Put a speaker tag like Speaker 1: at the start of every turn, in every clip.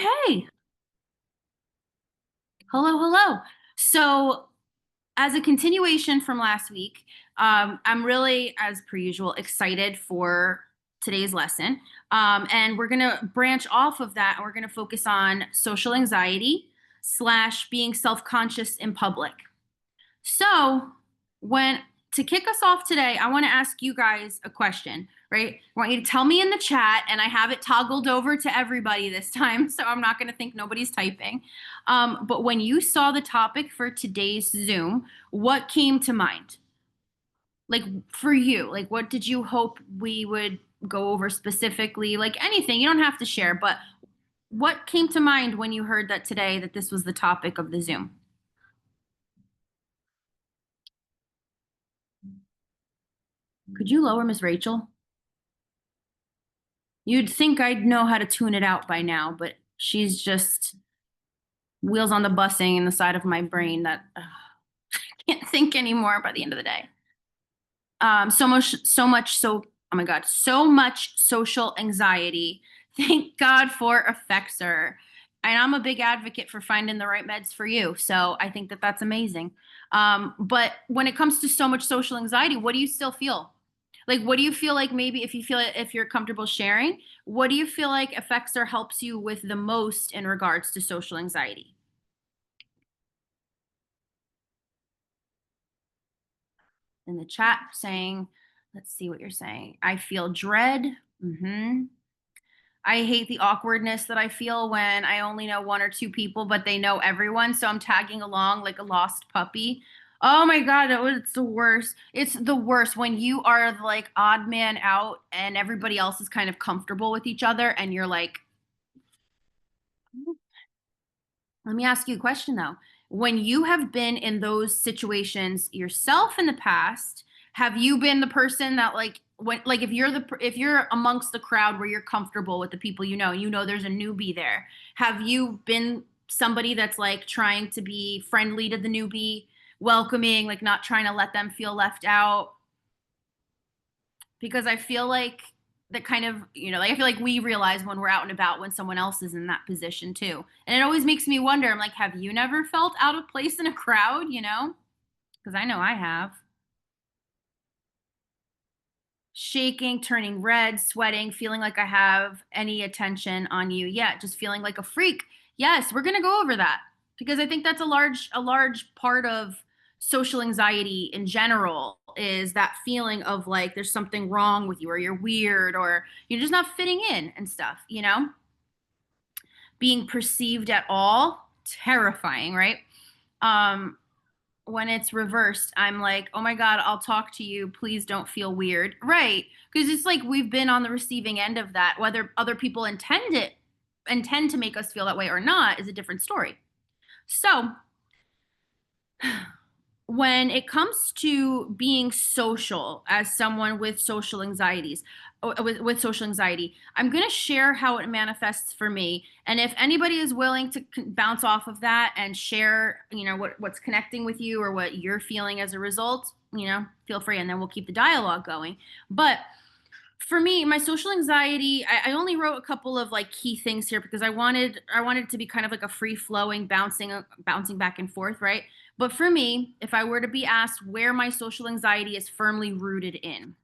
Speaker 1: Okay. Hello, hello. So, as a continuation from last week, I'm really, as per usual, excited for today's lesson. And we're going to branch off of that and we're going to focus on social anxiety slash being self conscious in public. So, when to kick us off today, I want to ask you guys a question, right? I want you to tell me in the chat, and I have it toggled over to everybody this time, so I'm not going to think nobody's typing. But when you saw the topic for today's Zoom, what came to mind? Like for you, like what did you hope we would go over specifically? Like anything, you don't have to share, but what came to mind when you heard that today that this was the topic of the Zoom? Could you lower Miss Rachel? You'd think I'd know how to tune it out by now, but she's just wheels on the busing in the side of my brain that can't think anymore by the end of the day. Oh my God, so much social anxiety. Thank God for Effexor. And I'm a big advocate for finding the right meds for you. So I think that that's amazing. But when it comes to so much social anxiety, what do you still feel? Like, what do you feel like maybe if you feel it, if you're comfortable sharing, what do you feel like Effexor helps you with the most in regards to social anxiety? In the chat saying, let's see what you're saying. I feel dread. Mm-hmm. I hate the awkwardness that I feel when I only know one or two people, but they know everyone. So I'm tagging along like a lost puppy. Oh my God, it's the worst. It's the worst when you are like odd man out and everybody else is kind of comfortable with each other and you're like, let me ask you a question though. When you have been in those situations yourself in the past, have you been the person that like if you're amongst the crowd where you're comfortable with the people you know there's a newbie there, have you been somebody that's like trying to be friendly to the newbie, welcoming, like not trying to let them feel left out? Because I feel like that kind of, like I feel like we realize when we're out and about when someone else is in that position too. And it always makes me wonder, I'm like, have you never felt out of place in a crowd, Because I know I have. Shaking, turning red, sweating, feeling like I have any attention on you. Yeah, just feeling like a freak. Yes, we're going to go over that because I think that's a large part of social anxiety in general is that feeling of like there's something wrong with you or you're weird or you're just not fitting in and stuff. Being perceived at all, terrifying, right? Um when it's reversed, I'm like, oh my God, I'll talk to you. Please don't feel weird. Right. Because it's like we've been on the receiving end of that. Whether other people intend to make us feel that way or not is a different story. So when it comes to being social as someone with social anxieties, with social anxiety, I'm going to share how it manifests for me. And if anybody is willing to bounce off of that and share, what's connecting with you or what you're feeling as a result, feel free, and then we'll keep the dialogue going. But for me, my social anxiety, I only wrote a couple of like key things here because I wanted it to be kind of like a free flowing, bouncing back and forth, right? But for me, if I were to be asked where my social anxiety is firmly rooted in,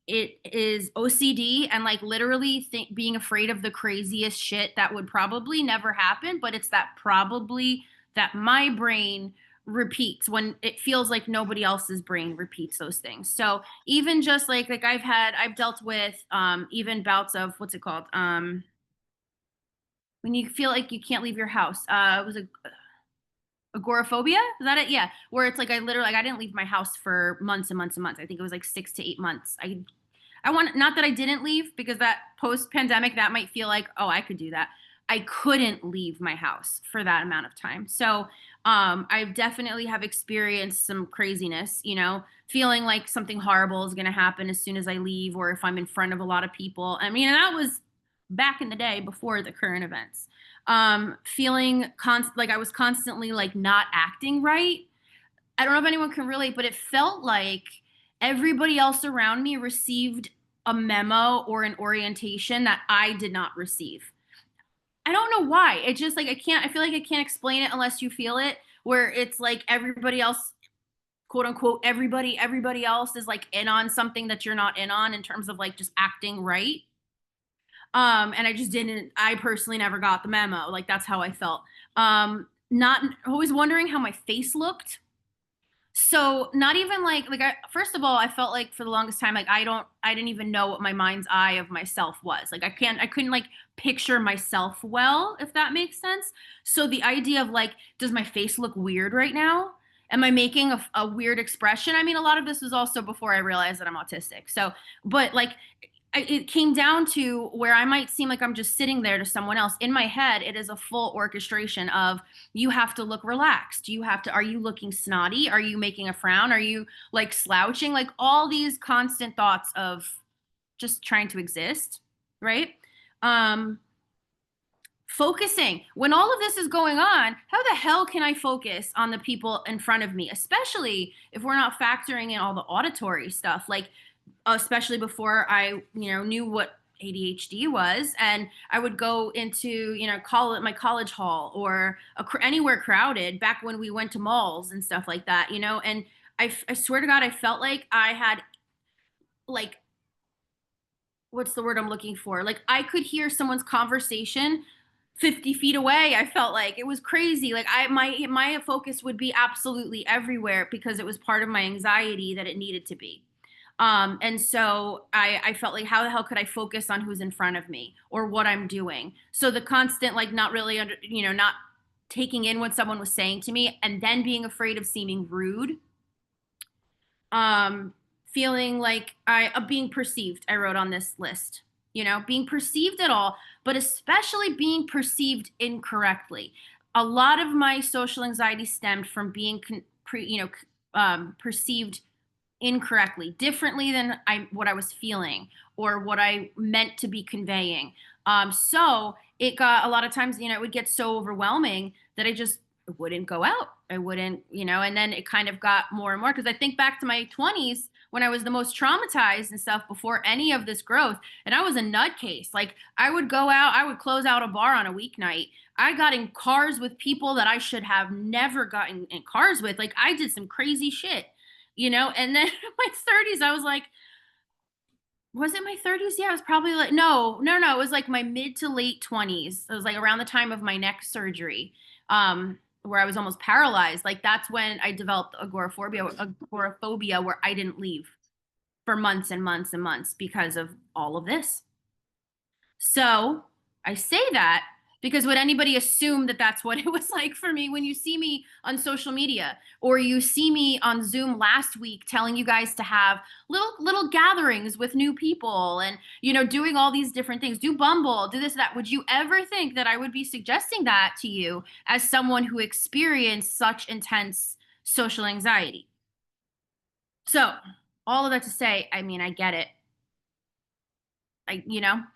Speaker 1: it is OCD and like literally being afraid of the craziest shit that would probably never happen, but it's that probably that my brain repeats when it feels like nobody else's brain repeats those things. So even just like I've dealt with even bouts of what's it called? When you feel like you can't leave your house. It was agoraphobia. Is that it? Yeah. Where it's like I literally like I didn't leave my house for months and months and months. I think it was like 6 to 8 months. I want not that I didn't leave because that post pandemic that might feel like, oh, I could do that. I couldn't leave my house for that amount of time. So I definitely have experienced some craziness, feeling like something horrible is going to happen as soon as I leave or if I'm in front of a lot of people. I mean, and that was back in the day before the current events. Feeling like I was constantly like not acting right. I don't know if anyone can relate, but it felt like everybody else around me received a memo or an orientation that I did not receive. I don't know why. It just like I feel like I can't explain it unless you feel it, where it's like everybody else, quote unquote, everybody else is like in on something that you're not in on in terms of like just acting right. And I just didn't, I personally never got the memo. Like that's how I felt. Not always wondering how my face looked. So not even like I first of all, I felt like for the longest time, like I didn't even know what my mind's eye of myself was. Like I couldn't like picture myself well, if that makes sense. So the idea of like, does my face look weird right now? Am I making a weird expression? I mean, a lot of this was also before I realized that I'm autistic. So, but like it came down to where I might seem like I'm just sitting there to someone else. In my head, it is a full orchestration of you have to look relaxed. You have to, are you looking snotty? Are you making a frown? Are you like slouching? Like all these constant thoughts of just trying to exist, right? Um, Focusing. When all of this is going on, how the hell can I focus on the people in front of me, especially if we're not factoring in all the auditory stuff? Like, especially before I, knew what ADHD was, and I would go into, my college hall or anywhere crowded back when we went to malls and stuff like that, and I swear to God, I felt like I had like, what's the word I'm looking for? Like I could hear someone's conversation 50 feet away. I felt like it was crazy. Like my focus would be absolutely everywhere because it was part of my anxiety that it needed to be. And so I felt like, how the hell could I focus on who's in front of me or what I'm doing? So the constant, like, not really, not taking in what someone was saying to me and then being afraid of seeming rude. Um, Feeling like being perceived, I wrote on this list, being perceived at all, but especially being perceived incorrectly. A lot of my social anxiety stemmed from being, perceived incorrectly, differently than what I was feeling or what I meant to be conveying. So it got a lot of times, it would get so overwhelming that I just wouldn't go out. I wouldn't, and then it kind of got more and more because I think back to my 20s when I was the most traumatized and stuff before any of this growth. And I was a nutcase. Like I would go out, I would close out a bar on a weeknight. I got in cars with people that I should have never gotten in cars with. Like I did some crazy shit, and then in my 30s, I was like, was it my 30s? Yeah, it was probably like, no. It was like my mid to late 20s. It was like around the time of my neck surgery, where I was almost paralyzed. Like that's when I developed agoraphobia where I didn't leave for months and months and months because of all of this. So I say that because would anybody assume that that's what it was like for me when you see me on social media or you see me on Zoom last week telling you guys to have little gatherings with new people and doing all these different things, do Bumble, do this, that. Would you ever think that I would be suggesting that to you as someone who experienced such intense social anxiety? So all of that to say, I mean, I get it.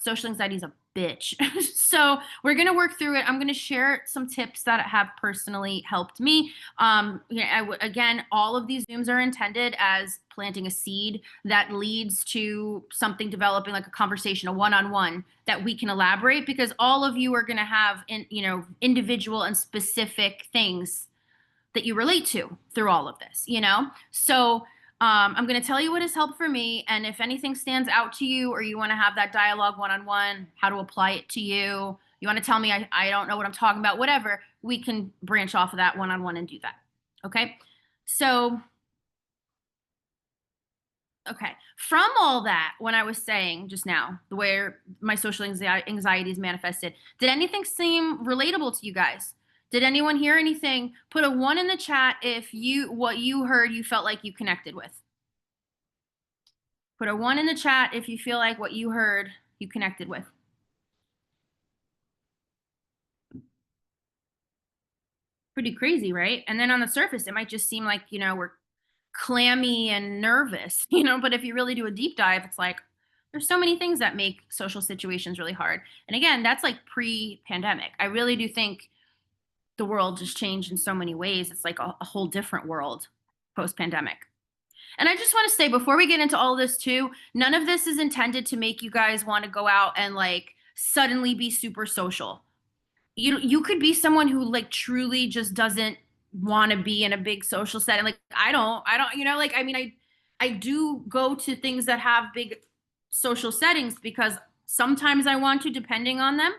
Speaker 1: Social anxiety is a bitch. So we're going to work through it. I'm going to share some tips that have personally helped me. Again, all of these Zooms are intended as planting a seed that leads to something developing, like a conversation, a one-on-one that we can elaborate, because all of you are going to have individual and specific things that you relate to through all of this, So I'm going to tell you what has helped for me. And if anything stands out to you or you want to have that dialogue one-on-one, how to apply it to you, you want to tell me, I don't know what I'm talking about, whatever, we can branch off of that one-on-one and do that. Okay. So, okay. From all that, when I was saying just now, the way my social anxiety is manifested, did anything seem relatable to you guys? Did anyone hear anything? Put a 1 in the chat if what you heard you felt like you connected with. Put a 1 in the chat if you feel like what you heard you connected with. Pretty crazy, right? And then on the surface, it might just seem like, we're clammy and nervous, but if you really do a deep dive, it's like there's so many things that make social situations really hard. And again, that's like pre-pandemic. I really do think the world just changed in so many ways. It's like a whole different world post-pandemic. And I just want to say before we get into all this too, none of this is intended to make you guys want to go out and like suddenly be super social. you could be someone who like truly just doesn't want to be in a big social setting. Like I don't, like I mean I do go to things that have big social settings because sometimes I want to depending on them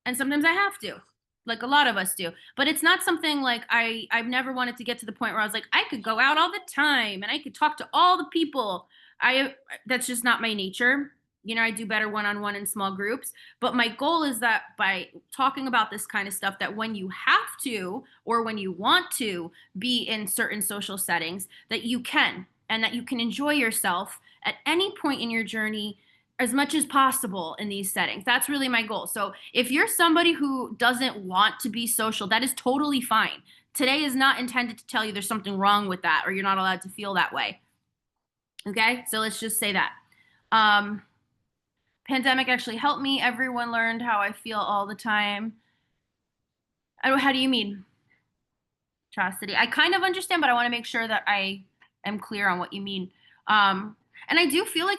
Speaker 1: and sometimes I have to. Like a lot of us do. But it's not something like I've never wanted to get to the point where I was like I could go out all the time and I could talk to all the people. I That's just not my nature. I do better one-on-one in small groups, but my goal is that by talking about this kind of stuff that when you have to or when you want to be in certain social settings that you can and that you can enjoy yourself at any point in your journey as much as possible in these settings. That's really my goal. So if you're somebody who doesn't want to be social, that is totally fine. Today is not intended to tell you there's something wrong with that or you're not allowed to feel that way. Okay? So let's just say that. Um, Pandemic actually helped me. Everyone learned how I feel all the time. How do you mean, Chastity? I kind of understand, but I want to make sure that I am clear on what you mean. Um, and I do feel like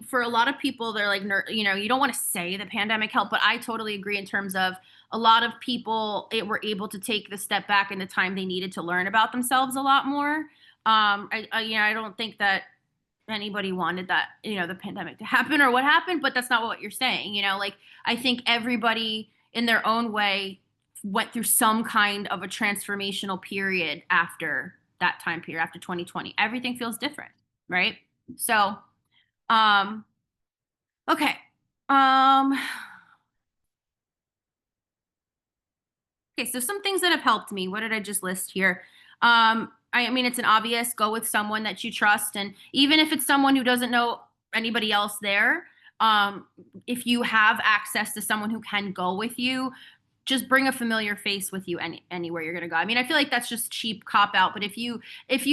Speaker 1: for a lot of people, they're like, you don't want to say the pandemic helped, but I totally agree in terms of a lot of people were able to take the step back in the time they needed to learn about themselves a lot more. I don't think that anybody wanted that, the pandemic to happen or what happened, but that's not what you're saying. Like I think everybody in their own way went through some kind of a transformational period after that time period, after 2020. Everything feels different, right? So, um, okay. Um, okay, so some things that have helped me. What did I just list here? I mean, it's an obvious go with someone that you trust. And even if it's someone who doesn't know anybody else there, um, if you have access to someone who can go with you, just bring a familiar face with you anywhere you're going to go. I mean, I feel like that's just cheap cop out, but if you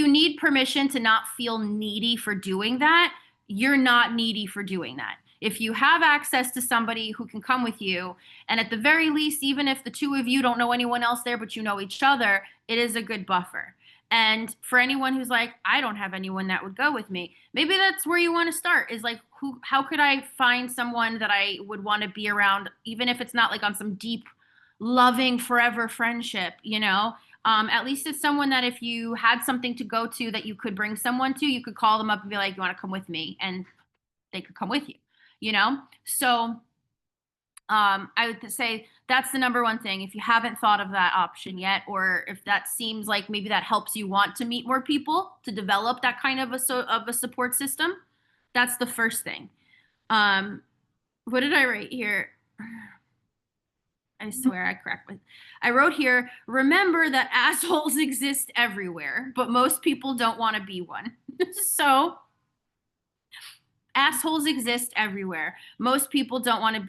Speaker 1: need permission to not feel needy for doing that, you're not needy for doing that. If you have access to somebody who can come with you, and at the very least, even if the two of you don't know anyone else there, but you know each other, it is a good buffer. And for anyone who's like, I don't have anyone that would go with me, maybe that's where you want to start is like, how could I find someone that I would want to be around, even if it's not like on some deep loving forever friendship, at least it's someone that if you had something to go to that you could bring someone to, you could call them up and be like, you want to come with me? And they could come with you, So I would say that's the number one thing. If you haven't thought of that option yet, or if that seems like maybe that helps you want to meet more people to develop that kind of a support system, that's the first thing. What did I write here? I swear I correct with. I wrote here, remember that assholes exist everywhere, but most people don't want to be one. So assholes exist everywhere. Most people don't want to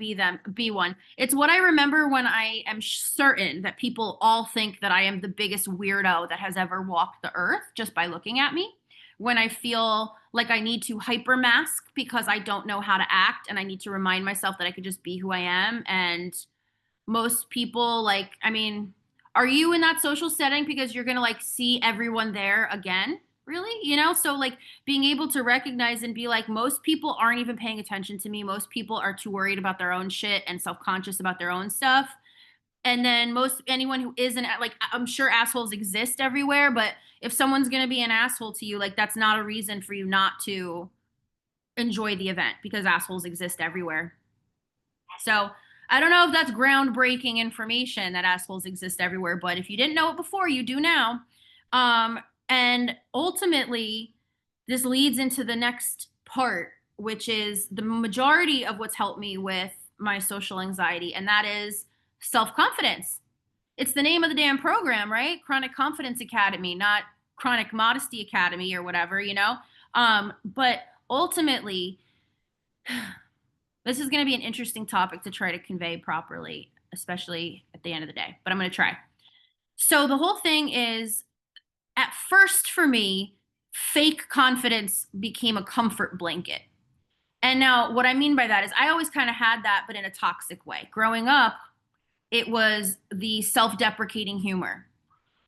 Speaker 1: be one. It's what I remember when I am certain that people all think that I am the biggest weirdo that has ever walked the earth just by looking at me. When I feel like I need to hyper mask because I don't know how to act and I need to remind myself that I could just be who I am. And most people, like, I mean, are you in that social setting because you're going to like see everyone there again? Really? So like being able to recognize and be like, most people aren't even paying attention to me. Most people are too worried about their own shit and self-conscious about their own stuff. And then anyone who isn't, like, I'm sure assholes exist everywhere, but if someone's going to be an asshole to you, like that's not a reason for you not to enjoy the event because assholes exist everywhere. So I don't know if that's groundbreaking information that assholes exist everywhere, but if you didn't know it before, you do now. And ultimately, this leads into the next part, which is the majority of what's helped me with my social anxiety, and that is self confidence. It's the name of the damn program, right? Chronic Confidence Academy, not Chronic Modesty Academy or whatever. But ultimately, this is going to be an interesting topic to try to convey properly, especially at the end of the day, but I'm going to try. So the whole thing is, at first for me, fake confidence became a comfort blanket. And now what I mean by that is I always kind of had that, but in a toxic way. Growing up, it was the self-deprecating humor.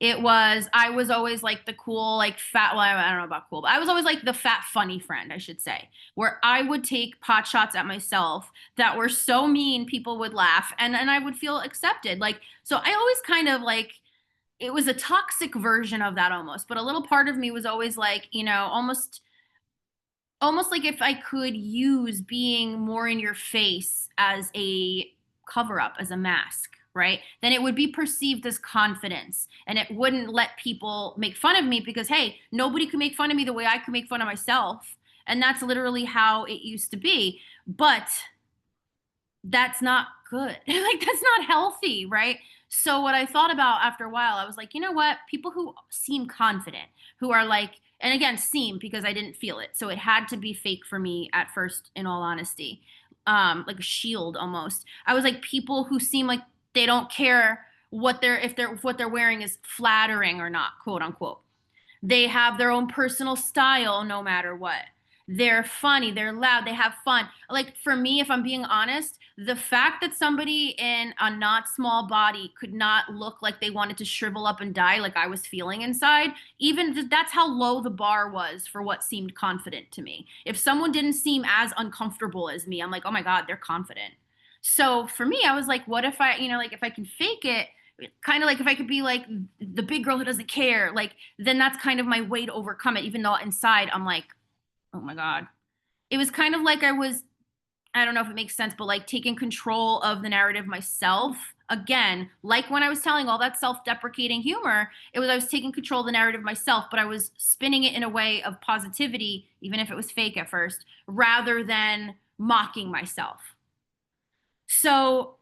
Speaker 1: I was always like the cool, like fat, well, I don't know about cool, but I was always like the fat, funny friend, I should say, where I would take pot shots at myself that were so mean, people would laugh and I would feel accepted. Like, so I always kind of like, it was a toxic version of that almost, but a little part of me was always like, almost like if I could use being more in your face as a cover up, as a mask, right? Then it would be perceived as confidence and it wouldn't let people make fun of me because, hey, nobody could make fun of me the way I could make fun of myself. And that's literally how it used to be. But that's not good. Like, that's not healthy, right? So what I thought about after a while, I was like, you know what? People who seem confident, who are like, and again, seem because I didn't feel it. So it had to be fake for me at first, in all honesty. Like a shield almost. I was like, people who seem like they don't care if what they're wearing is flattering or not, quote unquote. They have their own personal style no matter what. They're funny, they're loud, they have fun. Like for me, if I'm being honest, the fact that somebody in a not small body could not look like they wanted to shrivel up and die like I was feeling inside, that's how low the bar was for what seemed confident to me. If someone didn't seem as uncomfortable as me, I'm like, oh my God, they're confident. So for me, I was like, what if like if I can fake it, kind of like if I could be like the big girl who doesn't care, like then that's kind of my way to overcome it, even though inside I'm like, oh my God. It was kind of like I don't know if it makes sense, but like taking control of the narrative myself. Again, like when I was telling all that self deprecating humor, I was taking control of the narrative myself, but I was spinning it in a way of positivity, even if it was fake at first, rather than mocking myself. So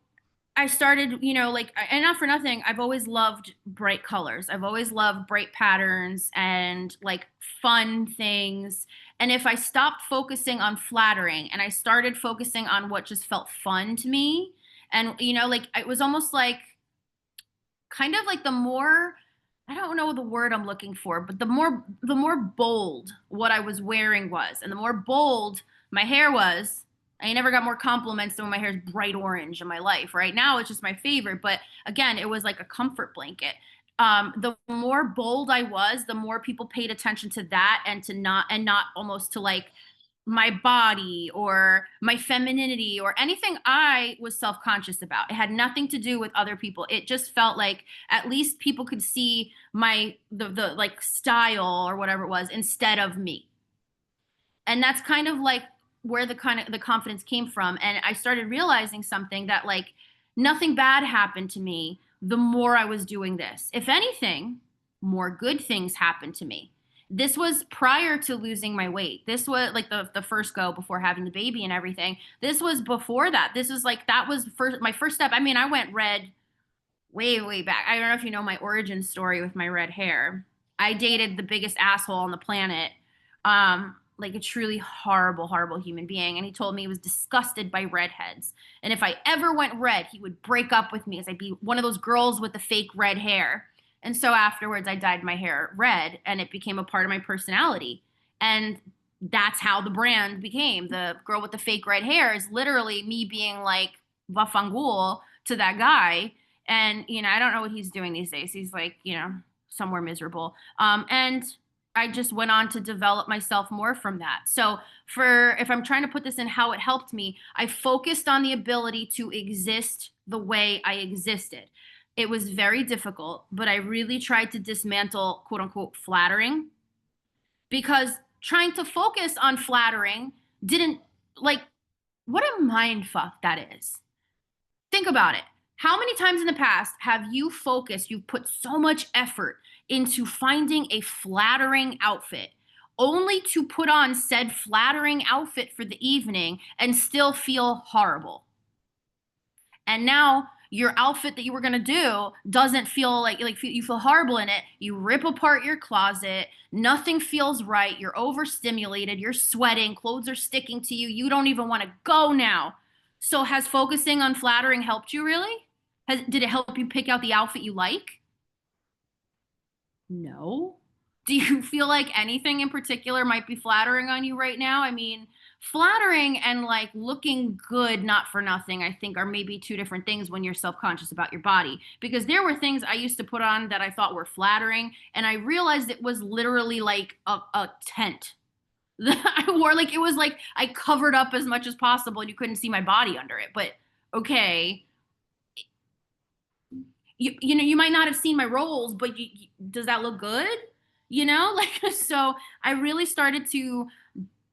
Speaker 1: I started, like, and not for nothing, I've always loved bright colors. I've always loved bright patterns and like fun things. And if I stopped focusing on flattering and I started focusing on what just felt fun to me, and, like, it was almost like kind of like the more, I don't know the word I'm looking for, but the more bold what I was wearing was, and the more bold my hair was. I never got more compliments than when my hair is bright orange in my life. Right now, it's just my favorite. But again, it was like a comfort blanket. The more bold I was, the more people paid attention to that, and not almost to like my body or my femininity or anything I was self conscious about. It had nothing to do with other people. It just felt like at least people could see the like style or whatever it was instead of me. And that's kind of like where the confidence came from. And I started realizing something that like nothing bad happened to me the more I was doing this. If anything, more good things happened to me. This was prior to losing my weight. This was like the first go before having the baby and everything. This was before that. This was like that was my first step. I mean, I went red way, way back. I don't know if you know my origin story with my red hair. I dated the biggest asshole on the planet, like a truly horrible, horrible human being. And he told me he was disgusted by redheads. And if I ever went red, he would break up with me as I'd be one of those girls with the fake red hair. And so afterwards, I dyed my hair red and it became a part of my personality. And that's how the brand became. The girl with the fake red hair is literally me being like Vafangul to that guy. And, I don't know what he's doing these days. He's like, somewhere miserable. And I just went on to develop myself more from that. So, if I'm trying to put this in how it helped me, I focused on the ability to exist the way I existed. It was very difficult, but I really tried to dismantle quote unquote flattering, because trying to focus on flattering didn't, like, what a mind fuck that is. Think about it. How many times in the past have you focused, you've put so much effort into finding a flattering outfit, only to put on said flattering outfit for the evening and still feel horrible? And now your outfit that you were going to do doesn't feel like you feel horrible in it. You rip apart your closet, nothing feels right, you're overstimulated, you're sweating, clothes are sticking to you, you don't even want to go now. So has focusing on flattering helped you really? Did it help you pick out the outfit you like? No. Do you feel like anything in particular might be flattering on you right now? I mean, flattering and like looking good, not for nothing, I think are maybe two different things when you're self-conscious about your body. Because there were things I used to put on that I thought were flattering, and I realized it was literally like a tent that I wore. Like it was like I covered up as much as possible and you couldn't see my body under it. But okay, you know, you might not have seen my rolls, but does that look good? You know, like so I really started to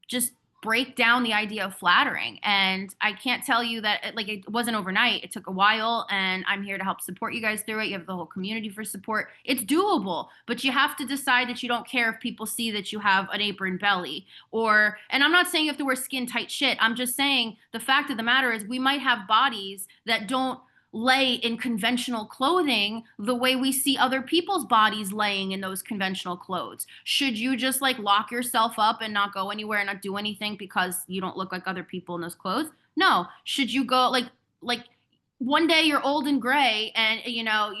Speaker 1: just break down the idea of flattering. And I can't tell you that like it wasn't overnight. It took a while, and I'm here to help support you guys through it. You have the whole community for support. It's doable, but you have to decide that you don't care if people see that you have an apron belly or, and I'm not saying you have to wear skin tight shit. I'm just saying the fact of the matter is we might have bodies that don't lay in conventional clothing the way we see other people's bodies laying in those conventional clothes. Should you just like lock yourself up and not go anywhere and not do anything because you don't look like other people in those clothes? No. Should you go like one day you're old and gray and you know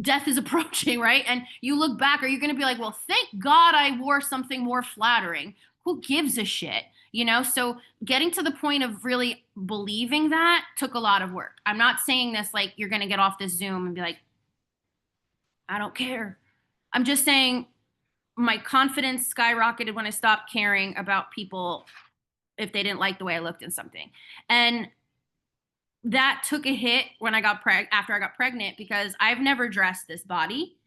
Speaker 1: death is approaching, right? And you look back, are you going to be like, well, thank God I wore something more flattering? Who gives a shit? You know, so getting to the point of really believing that took a lot of work. I'm not saying this like you're going to get off this Zoom and be like, I don't care. I'm just saying my confidence skyrocketed when I stopped caring about people if they didn't like the way I looked in something. And that took a hit when I got after I got pregnant, because I've never dressed this body.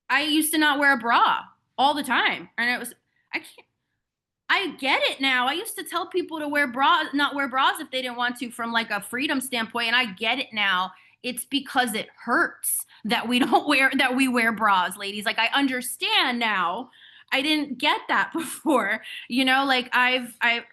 Speaker 1: I used to not wear a bra all the time. And it was, I can't, I get it now. I used to tell people to wear bras, not wear bras if they didn't want to, from like a freedom standpoint, and I get it now. It's because it hurts that we don't wear that we wear bras, ladies. Like I understand now. I didn't get that before. You know, like I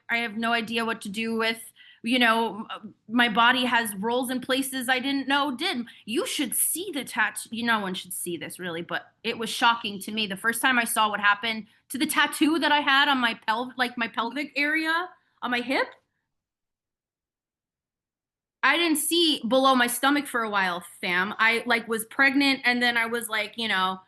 Speaker 1: have no idea what to do with, you know, my body has rolls in places I didn't know did. You should see the tattoo. You know, no one should see this really, but it was shocking to me the first time I saw what happened to the tattoo that I had on my like my pelvic area on my hip. I didn't see below my stomach for a while, fam. I like was pregnant and then I was like, you know,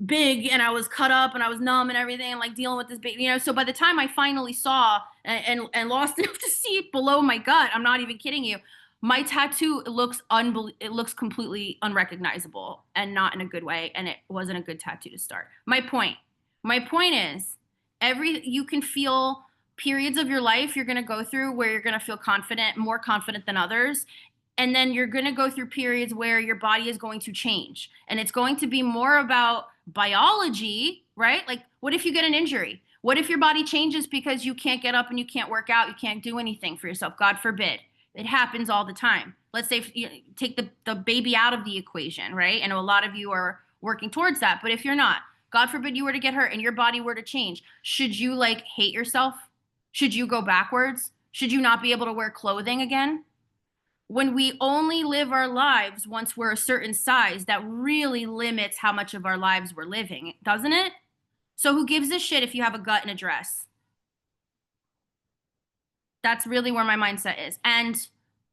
Speaker 1: big and I was cut up and I was numb and everything and like dealing with this baby, you know. So by the time I finally saw and lost enough to see below my gut, I'm not even kidding you. My tattoo it looks completely unrecognizable and not in a good way, and it wasn't a good tattoo to start. My point is you can feel periods of your life you're going to go through where you're going to feel confident, more confident than others. And then you're going to go through periods where your body is going to change. And it's going to be more about biology, right? Like, what if you get an injury? What if your body changes because you can't get up and you can't work out, you can't do anything for yourself? God forbid. It happens all the time. Let's say if you take the baby out of the equation, right? And a lot of you are working towards that. But if you're not, God forbid you were to get hurt and your body were to change, should you like hate yourself? Should you go backwards? Should you not be able to wear clothing again? When we only live our lives once we're a certain size, that really limits how much of our lives we're living, doesn't it? So who gives a shit if you have a gut in a dress? That's really where my mindset is. And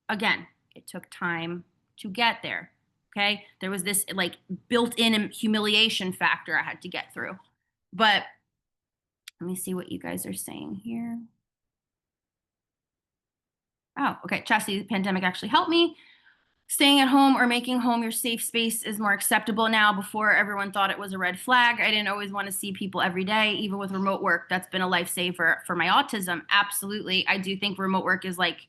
Speaker 1: again, it took time to get there. Okay. There was this like built in humiliation factor I had to get through. But let me see what you guys are saying here. Oh, okay. Chastity, the pandemic actually helped me. Staying at home or making home your safe space is more acceptable now. Before, everyone thought it was a red flag. I didn't always want to see people every day, even with remote work. That's been a lifesaver for my autism. Absolutely. I do think remote work is like,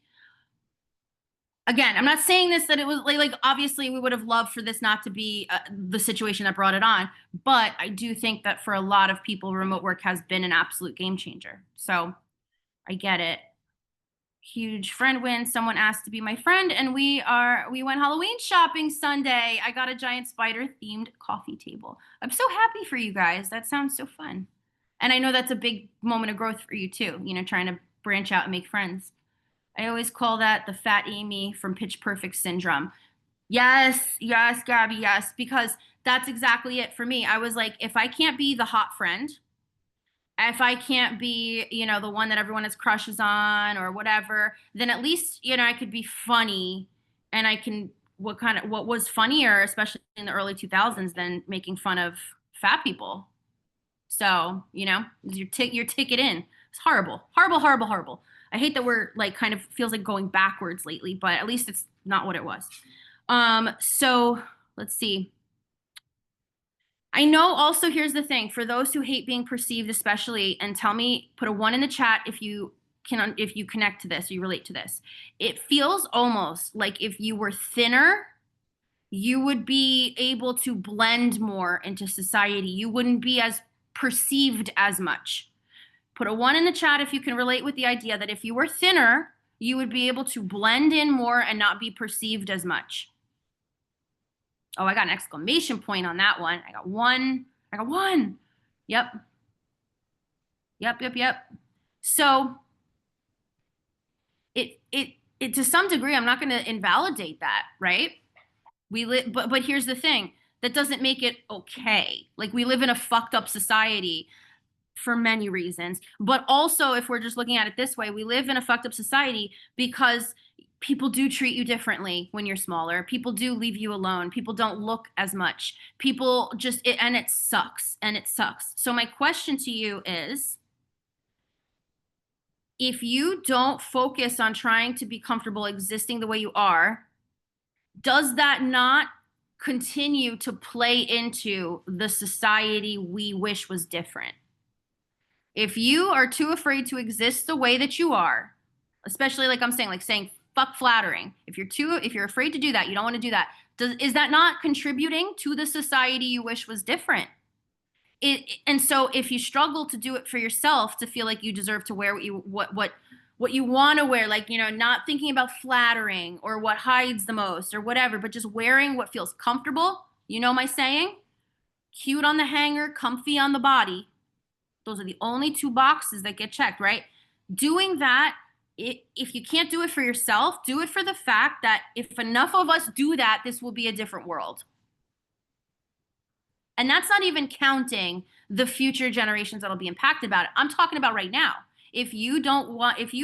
Speaker 1: again, I'm not saying this that it was like obviously we would have loved for this not to be the situation that brought it on, but I do think that for a lot of people, remote work has been an absolute game changer. So I get it. Huge friend win. Someone asked to be my friend, and we went Halloween shopping Sunday. I got a giant spider themed coffee table. I'm so happy for you guys. That sounds so fun. And I know that's a big moment of growth for you too, you know, trying to branch out and make friends. I always call that the fat Amy from Pitch Perfect syndrome. Yes, Gabby, yes, because that's exactly it for me. I was like, if I can't be the hot friend, if I can't be, you know, the one that everyone has crushes on or whatever, then at least, you know, I could be funny, and I can, what was funnier, especially in the early 2000s, than making fun of fat people. So, you know, your ticket in. It's horrible, horrible, horrible, horrible. I hate that we're like kind of feels like going backwards lately, but at least it's not what it was. So let's see. I know also here's the thing for those who hate being perceived, especially, and tell me, put a one in the chat if you can, if you connect to this, or you relate to this. It feels almost like if you were thinner, you would be able to blend more into society. You wouldn't be as perceived as much. Put a one in the chat if you can relate with the idea that if you were thinner, you would be able to blend in more and not be perceived as much. Oh, I got an exclamation point on that one. I got one. I got one. Yep. Yep. So it to some degree, I'm not going to invalidate that, right? We live, but here's the thing. That doesn't make it okay. Like we live in a fucked up society for many reasons. But also, if we're just looking at it this way, we live in a fucked up society because people do treat you differently when you're smaller. People do leave you alone. People don't look as much. People just, and it sucks. And it sucks. So, my question to you is if you don't focus on trying to be comfortable existing the way you are, does that not continue to play into the society we wish was different? If you are too afraid to exist the way that you are, especially like I'm saying, like saying fuck flattering. If you're afraid to do that, you don't want to do that. Is that not contributing to the society you wish was different? And so if you struggle to do it for yourself, to feel like you deserve to wear what you want to wear, like, not thinking about flattering or what hides the most or whatever, but just wearing what feels comfortable. You know my saying? Cute on the hanger, comfy on the body. Those are the only two boxes that get checked, right? Doing that, if you can't do it for yourself, do it for the fact that if enough of us do that, this will be a different world. And that's not even counting the future generations that'll be impacted about it. I'm talking about right now. If you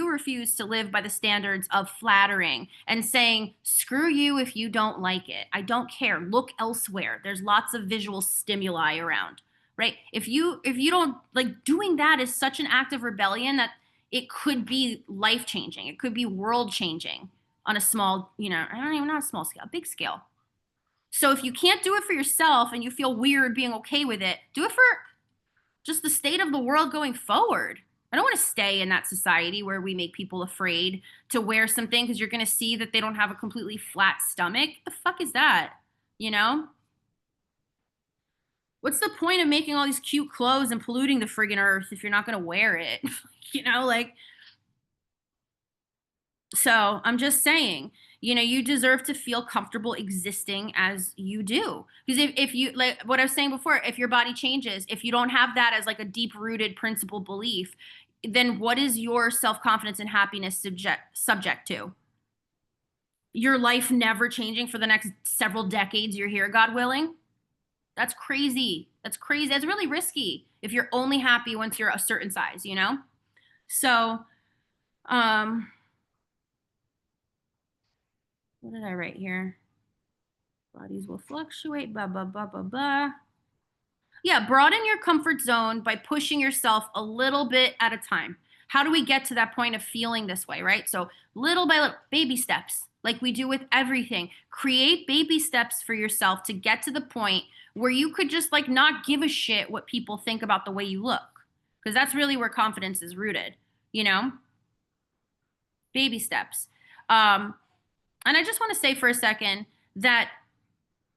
Speaker 1: refuse to live by the standards of flattering and saying, screw you if you don't like it, I don't care, look elsewhere. There's lots of visual stimuli around, right? If you don't like, doing that is such an act of rebellion that it could be life changing. It could be world changing on a small, I don't even know, a small scale, big scale. So if you can't do it for yourself and you feel weird being okay with it, do it for just the state of the world going forward. I don't want to stay in that society where we make people afraid to wear something because you're going to see that they don't have a completely flat stomach. The fuck is that? What's the point of making all these cute clothes and polluting the friggin' earth if you're not going to wear it? Like, so I'm just saying, you deserve to feel comfortable existing as you do. Because if you, like what I was saying before, if your body changes, if you don't have that as like a deep rooted principle belief, then what is your self-confidence and happiness subject to? Your life never changing for the next several decades you're here, God willing? That's crazy. That's crazy. That's really risky if you're only happy once you're a certain size, So, what did I write here? Bodies will fluctuate, blah, blah, blah, blah, blah. Yeah, broaden your comfort zone by pushing yourself a little bit at a time. How do we get to that point of feeling this way, right? So little by little, baby steps, like we do with everything. Create baby steps for yourself to get to the point where you could just like not give a shit what people think about the way you look. Because that's really where confidence is rooted, Baby steps. And I just want to say for a second that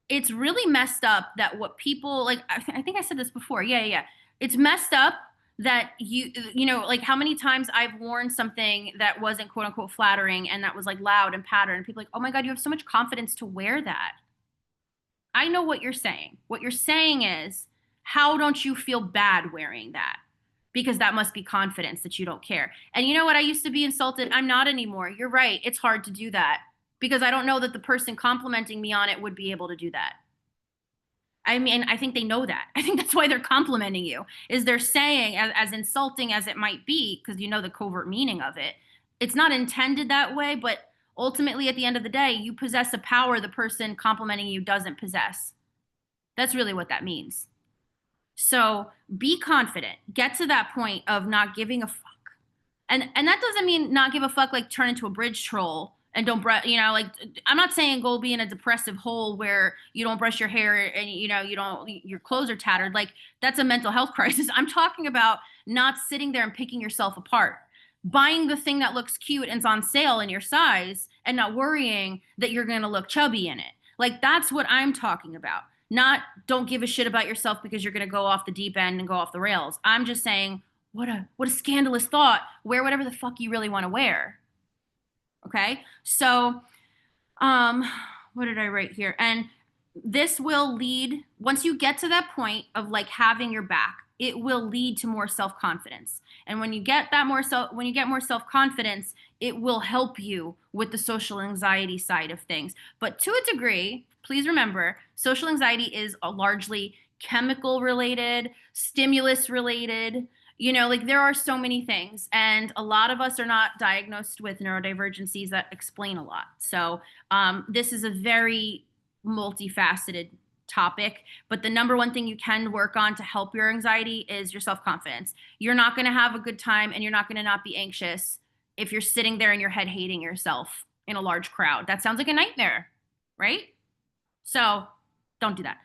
Speaker 1: it's really messed up that what people like, I think I said this before. Yeah. It's messed up that like how many times I've worn something that wasn't quote unquote flattering and that was like loud and patterned. And people like, oh my God, you have so much confidence to wear that. I know what you're saying. What you're saying is, how don't you feel bad wearing that? Because that must be confidence that you don't care. And you know what? I used to be insulted. I'm not anymore. You're right. It's hard to do that because I don't know that the person complimenting me on it would be able to do that. I mean, I think they know that. I think that's why they're complimenting you, is they're saying, as insulting as it might be, because the covert meaning of it, it's not intended that way, but ultimately at the end of the day, you possess a power the person complimenting you doesn't possess. That's really what that means. So be confident. Get to that point of not giving a fuck And that doesn't mean not give a fuck, like turn into a bridge troll and don't brush, like I'm not saying go be in a depressive hole where you don't brush your hair and you don't, your clothes are tattered. Like that's a mental health crisis. I'm talking about not sitting there and picking yourself apart, buying the thing that looks cute and is on sale in your size and not worrying that you're going to look chubby in it. Like that's what I'm talking about. Not don't give a shit about yourself because you're going to go off the deep end and go off the rails. I'm just saying what a scandalous thought. Wear whatever the fuck you really want to wear. Okay? So, um what did I write here? And this will lead, once you get to that point of like having your back, it will lead to more self-confidence. And when you get more self-confidence, it will help you with the social anxiety side of things. But to a degree, please remember, social anxiety is a largely chemical related, stimulus related. Like there are so many things, and a lot of us are not diagnosed with neurodivergencies that explain a lot. So this is a very multifaceted topic, but the number one thing you can work on to help your anxiety is your self-confidence. You're not going to have a good time and you're not going to not be anxious if you're sitting there in your head hating yourself in a large crowd. That sounds like a nightmare, right? So don't do that.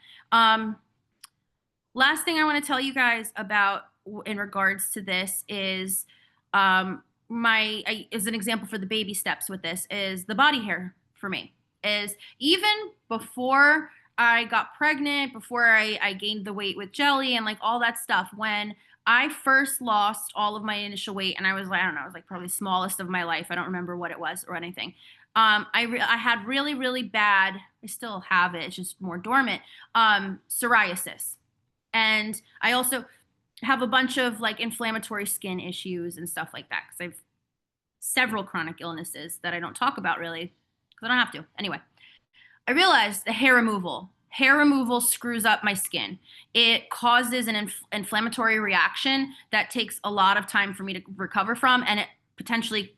Speaker 1: Last thing I want to tell you guys about in regards to this is as an example for the baby steps with this is the body hair for me is even before I got pregnant, before I gained the weight with jelly and like all that stuff, when I first lost all of my initial weight and I was like, I don't know, I was like probably smallest of my life. I don't remember what it was or anything. I had really, really bad, I still have it, it's just more dormant, psoriasis. And I also have a bunch of like inflammatory skin issues and stuff like that because I've several chronic illnesses that I don't talk about really because I don't have to. Anyway, I realized the hair removal. Hair removal screws up my skin. It causes an inflammatory reaction that takes a lot of time for me to recover from, and it potentially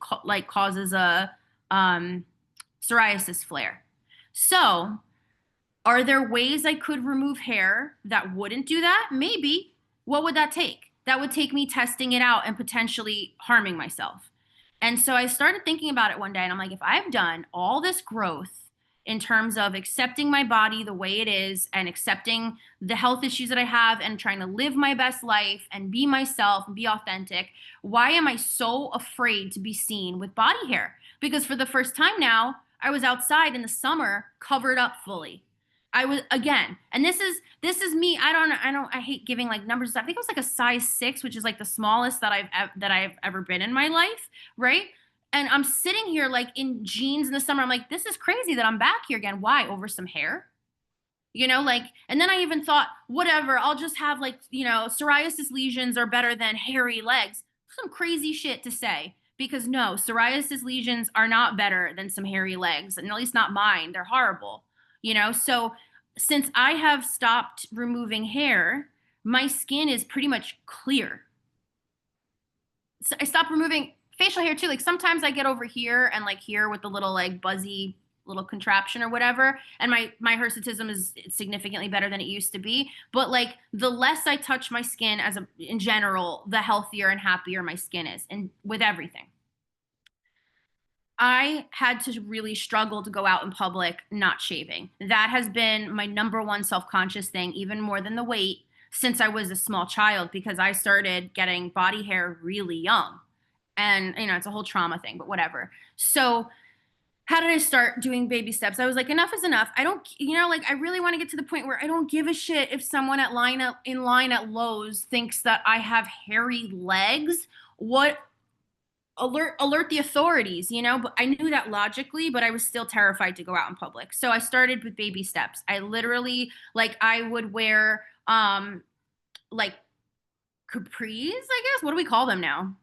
Speaker 1: causes a psoriasis flare. So, are there ways I could remove hair that wouldn't do that? Maybe. What would that take? That would take me testing it out and potentially harming myself. And so I started thinking about it one day and I'm like, if I've done all this growth in terms of accepting my body the way it is and accepting the health issues that I have and trying to live my best life and be myself and be authentic, why am I so afraid to be seen with body hair? Because for the first time now, I was outside in the summer covered up fully. I was again, and this is me. I hate giving like numbers. I think it was like a size 6, which is like the smallest that I've ever been in my life, right? And I'm sitting here like in jeans in the summer. I'm like, this is crazy that I'm back here again. Why? Over some hair? Like, and then I even thought, whatever, I'll just have like, psoriasis lesions are better than hairy legs. Some crazy shit to say. Because no, psoriasis lesions are not better than some hairy legs, and at least not mine. They're horrible. So since I have stopped removing hair, my skin is pretty much clear. So I stopped removing facial hair too. Like sometimes I get over here and like here with the little like buzzy little contraption or whatever, and my hirsutism is significantly better than it used to be. But like the less I touch my skin in general, the healthier and happier my skin is, and with everything. I had to really struggle to go out in public not shaving. That has been my number one self-conscious thing, even more than the weight, since I was a small child, because I started getting body hair really young. And, it's a whole trauma thing, but whatever. So, how did I start doing baby steps? I was like, enough is enough. I don't, like I really want to get to the point where I don't give a shit if someone in line at Lowe's thinks that I have hairy legs. What alert the authorities, but I knew that logically, but I was still terrified to go out in public. So I started with baby steps. I literally like I would wear like capris, I guess. What do we call them now?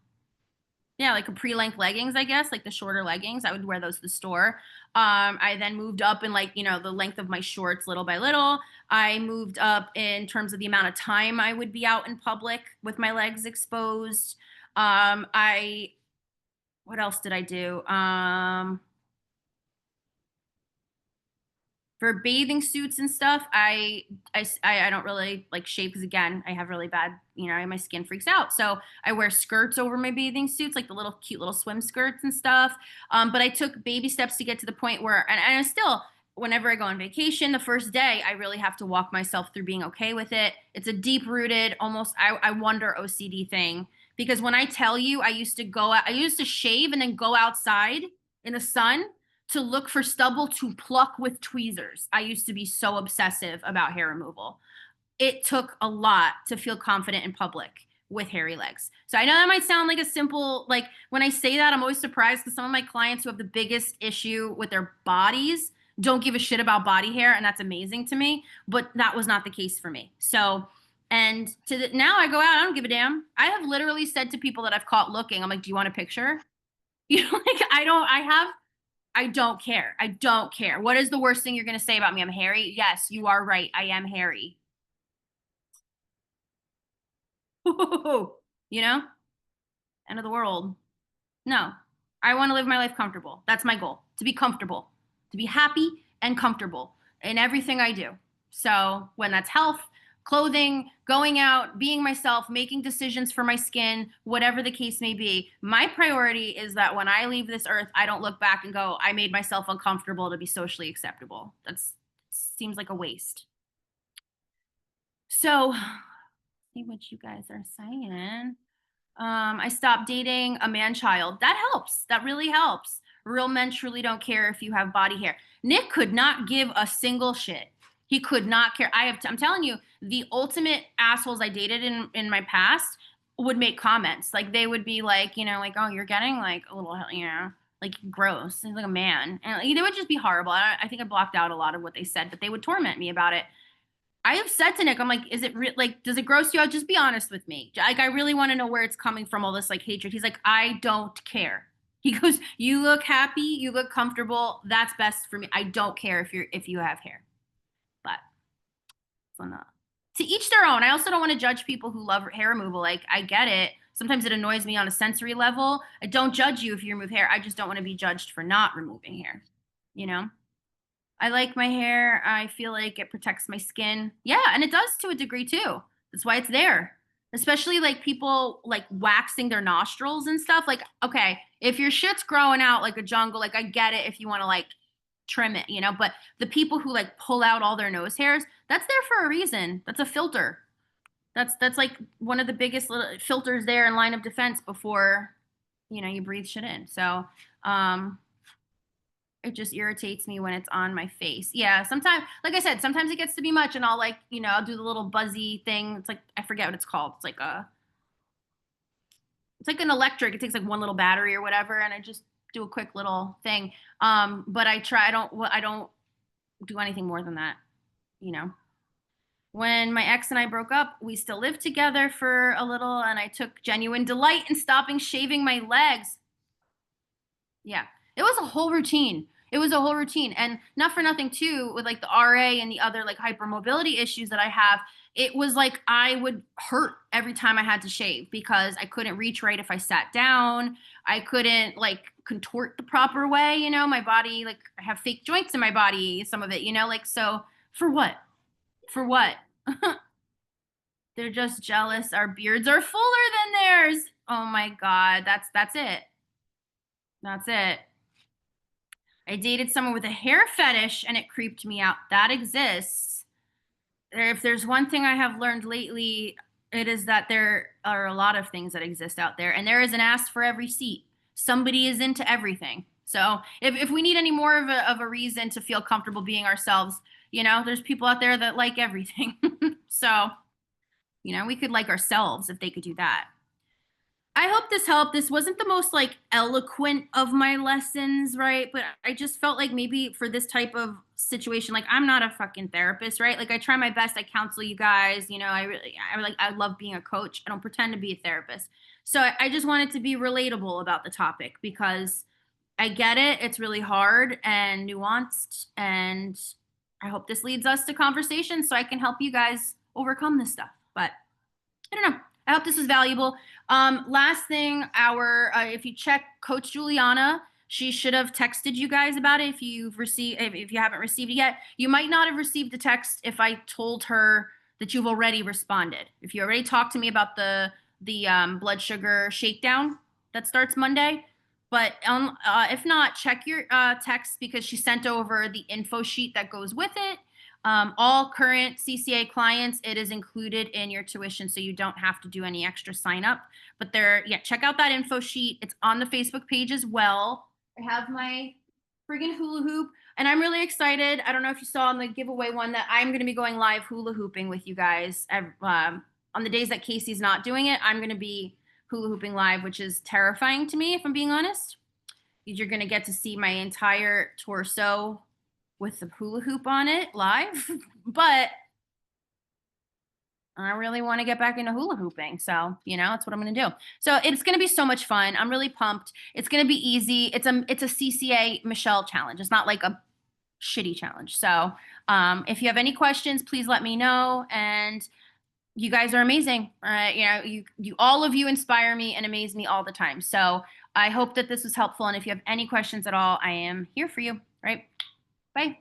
Speaker 1: Yeah, like capri length leggings, I guess, like the shorter leggings. I would wear those to the store. I then moved up in like, the length of my shorts little by little. I moved up in terms of the amount of time I would be out in public with my legs exposed. I What else did I do? For bathing suits and stuff, I don't really like shave because again, I have really bad, my skin freaks out. So I wear skirts over my bathing suits, like the little cute little swim skirts and stuff. But I took baby steps to get to the point where, and I still, whenever I go on vacation, the first day, I really have to walk myself through being okay with it. It's a deep rooted, almost, I wonder, OCD thing. Because when I tell you, I used to shave and then go outside in the sun to look for stubble to pluck with tweezers. I used to be so obsessive about hair removal. It took a lot to feel confident in public with hairy legs. So I know that might sound like a simple, like when I say that, I'm always surprised because some of my clients who have the biggest issue with their bodies don't give a shit about body hair. And that's amazing to me. But that was not the case for me. So, and now I go out, I don't give a damn. I have literally said to people that I've caught looking, I'm like, do you want a picture? Like I don't care. I don't care. What is the worst thing you're going to say about me? I'm hairy? Yes, you are right. I am hairy. you know, End of the world. No, I want to live my life comfortable. That's my goal, to be comfortable, to be happy and comfortable in everything I do. So when that's health, clothing, going out, being myself, making decisions for my skin, whatever the case may be, my priority is that when I leave this earth, I don't look back and go, I made myself uncomfortable to be socially acceptable. That seems like a waste. So, see what you guys are saying. I stopped dating a man child. That helps. That really helps. Real men truly don't care if you have body hair. Nick could not give a single shit. He could not care. I'm telling you, the ultimate assholes I dated in my past would make comments. Like they would be like, like, oh, you're getting like a little, like gross. He's like a man. And they would just be horrible. I think I blocked out a lot of what they said, but they would torment me about it. I have said to Nick, I'm like, is it like, does it gross you out? Just be honest with me. Like, I really want to know where it's coming from, all this like hatred. He's like, I don't care. He goes, you look happy, you look comfortable. That's best for me. I don't care if you have hair. But to each their own. I also don't want to judge people who love hair removal. Like, I get it. Sometimes it annoys me on a sensory level. I don't judge you if you remove hair. I just don't want to be judged for not removing hair. I like my hair. I feel like it protects my skin. Yeah, and it does to a degree too. That's why it's there. Especially like people like waxing their nostrils and stuff. Like, okay, if your shit's growing out like a jungle, like I get it if you want to like trim it, but the people who like pull out all their nose hairs, that's there for a reason. That's a filter. That's like one of the biggest filters there in line of defense before, you breathe shit in. So, it just irritates me when it's on my face. Yeah, sometimes, like I said, sometimes it gets to be much and I'll like, I'll do the little buzzy thing. It's like, I forget what it's called. It's like an electric. It takes like one little battery or whatever. And I just do a quick little thing. But I don't do anything more than that, When my ex and I broke up, we still lived together for a little and I took genuine delight in stopping shaving my legs. Yeah, it was a whole routine. It was a whole routine. And not for nothing, too, with like the RA and the other like hypermobility issues that I have, it was like I would hurt every time I had to shave because I couldn't reach right if I sat down. I couldn't like contort the proper way, my body, like I have fake joints in my body, some of it, like, so for what? For what? They're just jealous. Our beards are fuller than theirs. Oh my God. That's it. That's it. I dated someone with a hair fetish and it creeped me out. That exists. If there's one thing I have learned lately, it is that there are a lot of things that exist out there, and there is an ass for every seat. Somebody is into everything. So if we need any more of a reason to feel comfortable being ourselves, there's people out there that like everything. So, we could like ourselves if they could do that. I hope this helped. This wasn't the most like eloquent of my lessons, right? But I just felt like maybe for this type of situation, like I'm not a fucking therapist, right? Like I try my best. I counsel you guys. I love being a coach. I don't pretend to be a therapist. So I just wanted to be relatable about the topic because I get it. It's really hard and nuanced. And I hope this leads us to conversations so I can help you guys overcome this stuff. But I don't know. I hope this was valuable. Last thing, if you check Coach Juliana, She should have texted you guys about it if you haven't received it yet. You might not have received the text if I told her that you've already responded. If you already talked to me about the blood sugar shakedown that starts Monday. But if not, check your text because she sent over the info sheet that goes with it. All current CCA clients, it is included in your tuition, so you don't have to do any extra sign up. But check out that info sheet. It's on the Facebook page as well. I have my friggin' hula hoop, and I'm really excited. I don't know if you saw on the giveaway one that I'm going to be going live hula hooping with you guys. On the days that Casey's not doing it, I'm going to be hula hooping live, which is terrifying to me, if I'm being honest. You're going to get to see my entire torso with the hula hoop on it live, but I really want to get back into hula hooping. So, that's what I'm going to do. So it's going to be so much fun. I'm really pumped. It's going to be easy. It's a CCA Michelle challenge. It's not like a shitty challenge. So, if you have any questions, please let me know. And you guys are amazing. All of you inspire me and amaze me all the time. So I hope that this was helpful. And if you have any questions at all, I am here for you. All right. Bye.